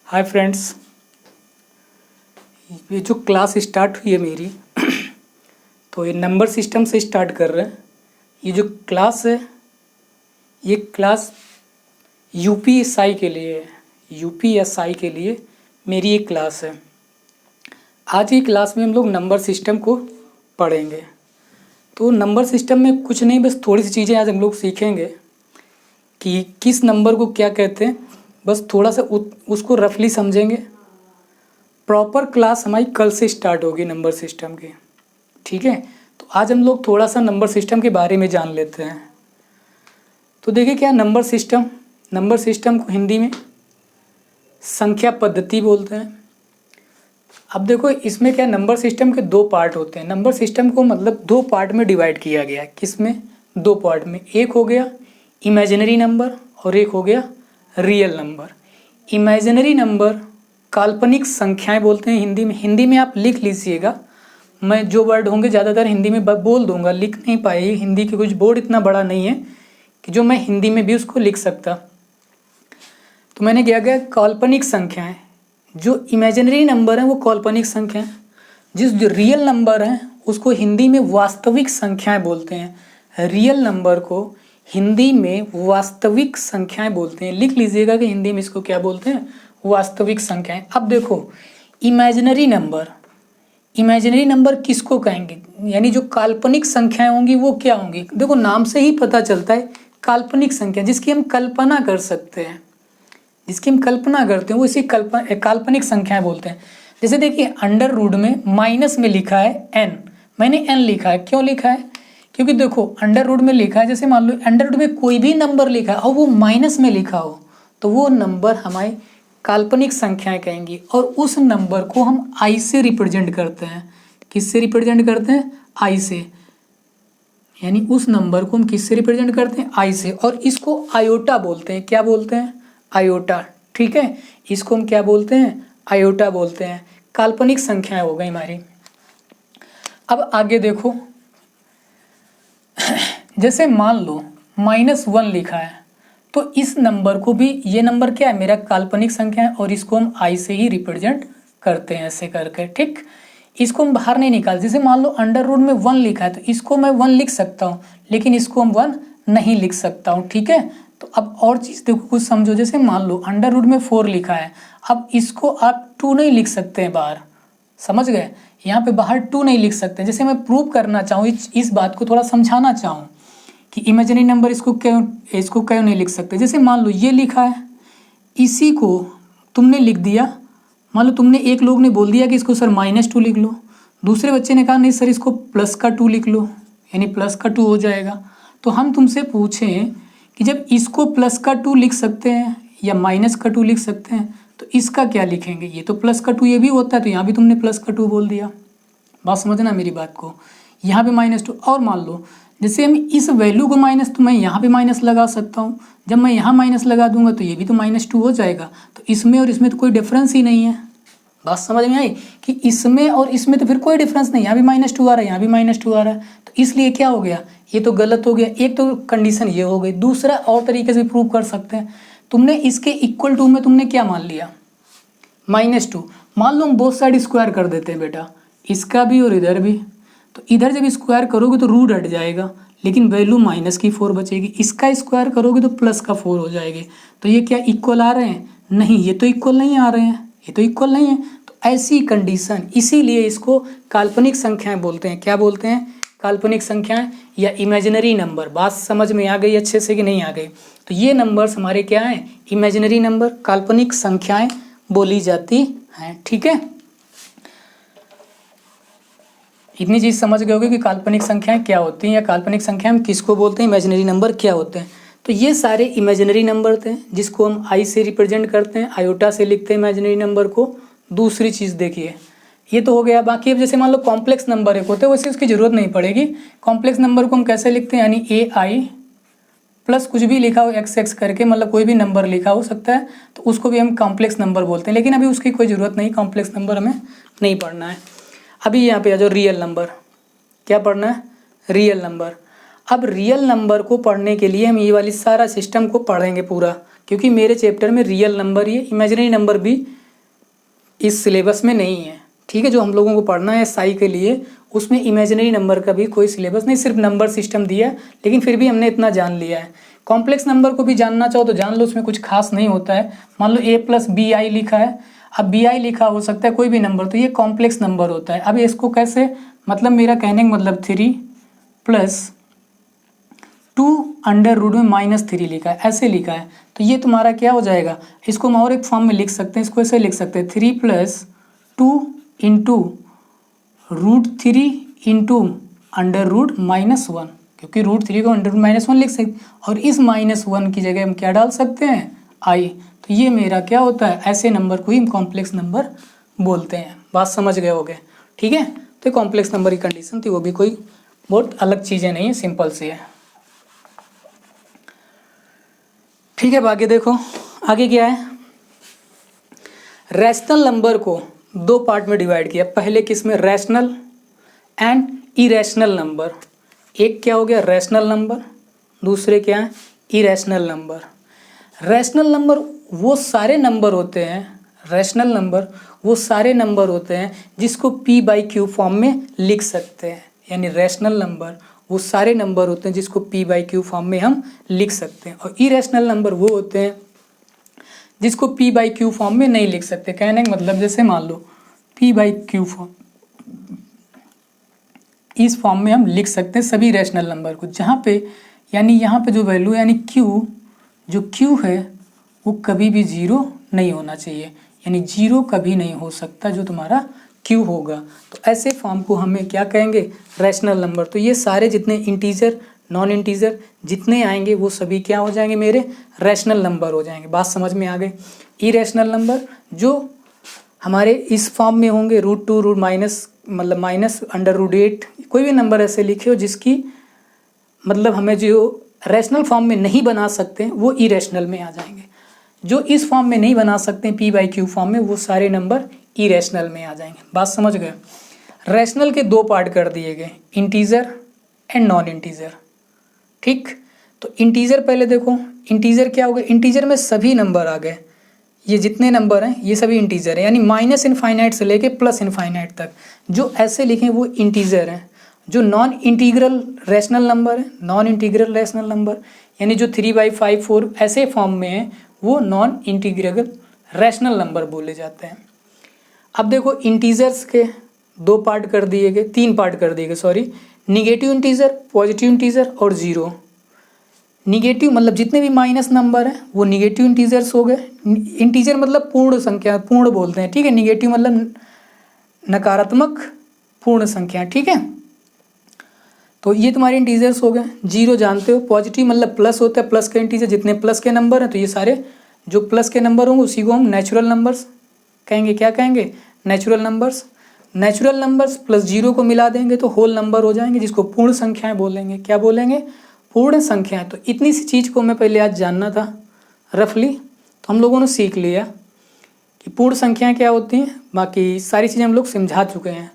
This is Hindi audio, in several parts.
हाय फ्रेंड्स, ये जो क्लास स्टार्ट हुई है मेरी तो ये नंबर सिस्टम से स्टार्ट कर रहे हैं। ये जो क्लास है ये क्लास यूपीएसआई के लिए है। यूपीएसआई के लिए मेरी एक क्लास है। आज की क्लास में हम लोग नंबर सिस्टम को पढ़ेंगे। तो नंबर सिस्टम में कुछ नहीं, बस थोड़ी सी चीज़ें आज हम लोग सीखेंगे कि किस नंबर को क्या कहते हैं। बस थोड़ा सा उसको रफली समझेंगे। प्रॉपर क्लास हमारी कल से स्टार्ट होगी नंबर सिस्टम की, ठीक है। तो आज हम लोग थोड़ा सा नंबर सिस्टम के बारे में जान लेते हैं। तो देखिए क्या नंबर सिस्टम को हिंदी में संख्या पद्धति बोलते हैं। अब देखो इसमें क्या नंबर सिस्टम के दो पार्ट होते हैं। नंबर सिस्टम को मतलब दो पार्ट में डिवाइड किया गया है। किसमें? दो पार्ट में। एक हो गया इमेजिनरी नंबर और एक हो गया रियल नंबर। इमेजिनरी नंबर काल्पनिक संख्याएं बोलते हैं हिंदी में। हिंदी में आप लिख लीजिएगा, मैं जो वर्ड होंगे ज़्यादातर हिंदी में बोल दूंगा, लिख नहीं पाए। हिंदी के कुछ बोर्ड इतना बड़ा नहीं है कि जो मैं हिंदी में भी उसको लिख सकता। तो मैंने क्या किया, काल्पनिक संख्याएं। जो इमेजिनरी नंबर हैं वो काल्पनिक संख्याएं, जो रियल नंबर हैं उसको हिंदी में वास्तविक संख्याएं बोलते हैं। रियल नंबर को हिंदी में वास्तविक संख्याएं बोलते हैं। लिख लीजिएगा कि हिंदी में इसको क्या बोलते हैं, वास्तविक संख्याएं। अब देखो इमेजिनरी नंबर किसको कहेंगे, यानी जो काल्पनिक संख्याएं होंगी वो क्या होंगी। देखो नाम से ही पता चलता है काल्पनिक संख्या, जिसकी हम कल्पना कर सकते हैं, जिसकी हम कल्पना करते हैं वो इसी काल्पनिक संख्याएं बोलते हैं। जैसे देखिए अंडर रूट में माइनस में लिखा है n, मैंने n लिखा है। क्यों लिखा है? क्योंकि देखो अंडर रूट में लिखा है, जैसे मान लो अंडर रूट में कोई भी नंबर लिखा है और वो माइनस में लिखा हो तो वो नंबर हमारी काल्पनिक संख्याएं कहेंगी। और उस नंबर को हम आई से रिप्रेजेंट करते हैं। किससे रिप्रेजेंट करते हैं? आई से। यानी उस नंबर को हम किससे रिप्रेजेंट करते हैं? आई से। और इसको आयोटा बोलते हैं। क्या बोलते हैं? आयोटा, ठीक है। इसको हम क्या बोलते हैं? आयोटा बोलते हैं। काल्पनिक संख्याएं हो गई हमारी। अब आगे देखो, जैसे मान लो -1 लिखा है तो इस नंबर को भी, ये नंबर क्या है मेरा, काल्पनिक संख्या है और इसको हम आई से ही रिप्रेजेंट करते हैं ऐसे करके, ठीक। इसको हम बाहर नहीं निकाल। जैसे मान लो अंडर रूट में 1 लिखा है तो इसको मैं 1 लिख सकता हूँ, लेकिन इसको हम 1 नहीं लिख सकता हूँ, ठीक है। तो अब और चीज़ देखो, कुछ समझो। जैसे मान लो अंडर रूट में 4 लिखा है, अब इसको आप 2 नहीं लिख सकते हैं बाहर, समझ गए। यहाँ पे बाहर 2 नहीं लिख सकते। जैसे मैं प्रूव करना चाहूँ, इस बात को थोड़ा समझाना चाहूँ कि इमेजिनरी नंबर इसको क्यों नहीं लिख सकते। जैसे मान लो ये लिखा है, इसी को तुमने लिख दिया। मान लो तुमने, एक लोग ने बोल दिया कि इसको सर -2 लिख लो, दूसरे बच्चे ने कहा नहीं सर इसको +2 लिख लो, यानी +2 हो जाएगा। तो हम तुमसे पूछें कि जब इसको +2 लिख सकते हैं या -2 लिख सकते हैं तो इसका क्या लिखेंगे। ये तो +2 ये भी होता है, तो यहाँ भी तुमने +2 बोल दिया। बात समझना मेरी बात को। यहाँ पे -2। और मान लो जैसे हम इस वैल्यू को माइनस, तो मैं यहाँ पे माइनस लगा सकता हूँ। जब मैं यहाँ माइनस लगा दूंगा तो ये भी तो -2 हो जाएगा। तो इसमें और इसमें तो कोई डिफरेंस ही नहीं है। बात समझ में आई कि इसमें और इसमें तो फिर कोई डिफरेंस नहीं। यहाँ भी -2 आ रहा है, यहाँ भी -2 आ रहा है, तो इसलिए क्या हो गया, ये तो गलत हो गया। एक तो कंडीशन ये हो गई। दूसरा और तरीके से प्रूव कर सकते हैं। तुमने इसके इक्वल टू में तुमने क्या मान लिया, -2। मान लो हम बोथ साइड स्क्वायर कर देते हैं बेटा, इसका भी और इधर भी। तो इधर जब स्क्वायर करोगे तो रूट हट जाएगा, लेकिन वैल्यू -4 बचेगी। इसका स्क्वायर करोगे तो +4 हो जाएगी। तो ये क्या इक्वल आ रहे हैं? नहीं, ये तो इक्वल नहीं आ रहे हैं, ये तो इक्वल नहीं है। तो ऐसी कंडीशन, इसीलिए इसको काल्पनिक संख्याएं बोलते हैं। क्या बोलते हैं? काल्पनिक संख्याएं या इमेजिनरी नंबर। बात समझ में आ गई अच्छे से कि नहीं आ गई? तो ये नंबर्स हमारे क्या हैं? इमेजिनरी नंबर, काल्पनिक संख्याएं बोली जाती हैं, ठीक है। इतनी चीज़ समझ गए होगे कि काल्पनिक संख्याएं क्या होती हैं या काल्पनिक संख्या हम किसको बोलते हैं, इमेजिनरी नंबर क्या होते हैं। तो ये सारे इमेजिनरी नंबर थे जिसको हम आई से रिप्रेजेंट करते हैं, आयोटा से लिखते हैं इमेजिनरी नंबर को। दूसरी चीज़ देखिए, ये तो हो गया। बाकी अब जैसे मान लो कॉम्प्लेक्स नंबर एक होते हैं, वैसे उसकी ज़रूरत नहीं पड़ेगी। कॉम्प्लेक्स नंबर को हम कैसे लिखते हैं, यानी AI प्लस कुछ भी लिखा हो XX करके, मतलब कोई भी नंबर लिखा हो सकता है, तो उसको भी हम कॉम्प्लेक्स नंबर बोलते हैं। लेकिन अभी उसकी कोई ज़रूरत नहीं, कॉम्प्लेक्स नंबर हमें नहीं पढ़ना है। अभी यहाँ पे आ जाओ, रियल नंबर। क्या पढ़ना है? Real number. अब रियल नंबर को पढ़ने के लिए हम ये वाली सारा सिस्टम को पढ़ेंगे पूरा, क्योंकि मेरे चैप्टर में रियल नंबर, ये इमेजिनरी नंबर भी इस सिलेबस में नहीं है, ठीक है। जो हम लोगों को पढ़ना है साई के लिए, उसमें इमेजिनरी नंबर का भी कोई सिलेबस नहीं, सिर्फ नंबर सिस्टम दिया है, लेकिन फिर भी हमने इतना जान लिया है। कॉम्प्लेक्स नंबर को भी जानना चाहो तो जान लो, उसमें कुछ खास नहीं होता है। मान लो a+bi लिखा है, अब bi लिखा हो सकता है कोई भी नंबर, तो ये कॉम्प्लेक्स नंबर होता है। अब इसको कैसे, मतलब मेरा कहने का मतलब 3 + 2 में -3 लिखा है, ऐसे लिखा है, तो ये तुम्हारा क्या हो जाएगा, इसको हम और एक फॉर्म में लिख सकते हैं, इसको ऐसे लिख सकते हैं 3 + 2 × √3 × √-1, क्योंकि √3 को √-1 लिख सकते, और इस -1 की जगह हम क्या डाल सकते हैं, i। तो ये मेरा क्या होता है, ऐसे नंबर को ही हम कॉम्प्लेक्स नंबर बोलते हैं। बात समझ गए होगे, ठीक है। तो कॉम्प्लेक्स नंबर की कंडीशन थी, वो भी कोई बहुत अलग चीज़ें नहीं है, सिंपल सी है, ठीक है। आगे देखो, आगे क्या है, रैशनल नंबर को 2 पार्ट में डिवाइड किया। पहले किसमें, रैशनल एंड इरेशनल नंबर। एक क्या हो गया, रैशनल नंबर, दूसरे क्या है, इरेशनल नंबर। रैशनल नंबर वो सारे नंबर होते हैं, रैशनल नंबर वो सारे नंबर होते हैं जिसको p/q फॉर्म में लिख सकते हैं, यानी रैशनल नंबर वो सारे नंबर होते हैं जिसको p/q फॉर्म में हम लिख सकते हैं, और इरेशनल नंबर वो होते हैं जिसको p/q फॉर्म में नहीं लिख सकते। कहने का मतलब, जैसे मान लो p/q फॉर्म, इस फॉर्म में हम लिख सकते हैं सभी रैशनल नंबर को, जहाँ पे यानी यहाँ पे जो वैल्यू यानी q, जो q है वो कभी भी 0 नहीं होना चाहिए, यानी 0 कभी नहीं हो सकता जो तुम्हारा q होगा। तो ऐसे फॉर्म को हमें क्या कहेंगे, रैशनल नंबर। तो ये सारे जितने इंटीजर नॉन इंटीजर जितने आएंगे वो सभी क्या हो जाएंगे, मेरे रैशनल नंबर हो जाएंगे। बात समझ में आ गई। इरेशनल नंबर जो हमारे इस फॉर्म में होंगे, √2 मतलब -√8, कोई भी नंबर ऐसे लिखे हो जिसकी मतलब हमें जो रैशनल फॉर्म में नहीं बना सकते हैं वो इरेशनल में आ जाएंगे। जो इस फॉर्म में नहीं बना सकते हैं p/q फॉर्म में, वो सारे नंबर इरेशनल में आ जाएंगे। बात समझ गए। रैशनल के 2 पार्ट कर दिए गए, इंटीजर एंड नॉन इंटीजर, ठीक। तो इंटीजर पहले देखो, इंटीजर क्या होगा, इंटीजर में सभी नंबर आ गए, ये जितने नंबर हैं ये सभी इंटीजर हैं, यानी -∞ से लेके +∞ तक जो ऐसे लिखें वो इंटीजर हैं। जो नॉन इंटीग्रल रैशनल नंबर है, नॉन इंटीग्रल रैशनल नंबर यानी जो 3/5, 4 ऐसे फॉर्म में है, वो नॉन इंटीग्रल रैशनल नंबर बोले जाते हैं। अब देखो, इंटीजर्स के 2 पार्ट कर दिए गए, 3 पार्ट कर दिए गए, sorry, negative integer, positive integer और 0। निगेटिव मतलब जितने भी माइनस नंबर हैं वो निगेटिव इंटीजर्स हो गए। इंटीजर मतलब पूर्ण संख्या, पूर्ण बोलते हैं, ठीक है। निगेटिव मतलब नकारात्मक पूर्ण संख्या, ठीक है। तो ये तुम्हारे इंटीजर्स हो गए। 0 जानते हो, पॉजिटिव मतलब प्लस होता है, प्लस के इंटीजर, जितने प्लस के नंबर हैं तो ये सारे जो प्लस के नंबर होंगे उसी को हम नेचुरल नंबर्स कहेंगे। क्या कहेंगे, natural numbers. Natural numbers plus 0 को मिला देंगे तो होल नंबर हो जाएंगे, जिसको पूर्ण संख्याएं बोलेंगे। क्या बोलेंगे, पूर्ण संख्याएं। तो इतनी सी चीज़ को मैं पहले आज जानना था रफली, तो हम लोगों ने सीख लिया कि पूर्ण संख्याएं क्या होती हैं। बाकी सारी चीज़ें हम लोग समझा चुके हैं।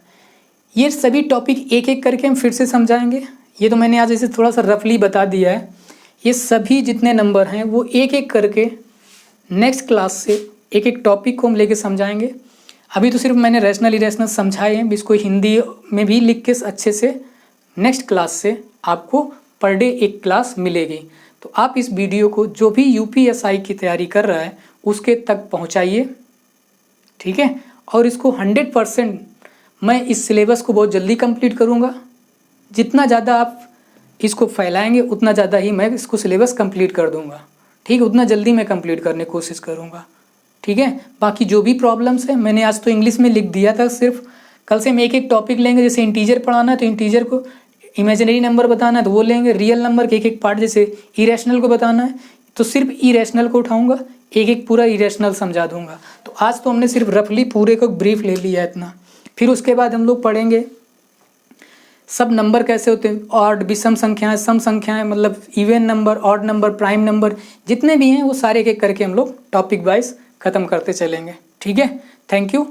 ये सभी टॉपिक एक एक करके हम फिर से समझाएंगे। ये तो मैंने आज ऐसे थोड़ा सा रफली बता दिया है। ये सभी जितने नंबर हैं वो एक एक करके नेक्स्ट क्लास से एक एक टॉपिक को हम लेके समझाएंगे। अभी तो सिर्फ मैंने रैशनल इरेशनल समझाए हैं, इसको हिंदी में भी लिख के अच्छे से नेक्स्ट क्लास से आपको पर डे एक क्लास मिलेगी। तो आप इस वीडियो को जो भी यूपीएसआई की तैयारी कर रहा है उसके तक पहुंचाइए, ठीक है। और इसको 100% मैं इस सिलेबस को बहुत जल्दी कंप्लीट करूंगा। जितना ज़्यादा आप इसको फैलाएंगे उतना ज़्यादा ही मैं इसको सिलेबस कंप्लीट कर दूंगा, ठीक है। उतना जल्दी मैं कंप्लीट करने की कोशिश करूंगा, ठीक है। बाकी जो भी प्रॉब्लम्स है, मैंने आज तो इंग्लिश में लिख दिया था सिर्फ, कल से हम एक एक टॉपिक लेंगे। जैसे इंटीजर पढ़ाना है तो इंटीजर को, इमेजिनरी नंबर बताना है तो वो लेंगे, रियल नंबर के एक एक पार्ट, जैसे इरेशनल को बताना है तो सिर्फ इरेशनल को उठाऊंगा, एक एक पूरा इरेशनल समझा दूंगा। तो आज तो हमने सिर्फ रफली पूरे को ब्रीफ ले लिया इतना। फिर उसके बाद हम लोग पढ़ेंगे सब नंबर कैसे होते हैं, ऑड, विषम संख्याएं, सम संख्याएं, मतलब even number, odd number, prime number, जितने भी हैं वो सारे एक एक करके हम लोग टॉपिक वाइज ख़त्म करते चलेंगे, ठीक है। Thank you.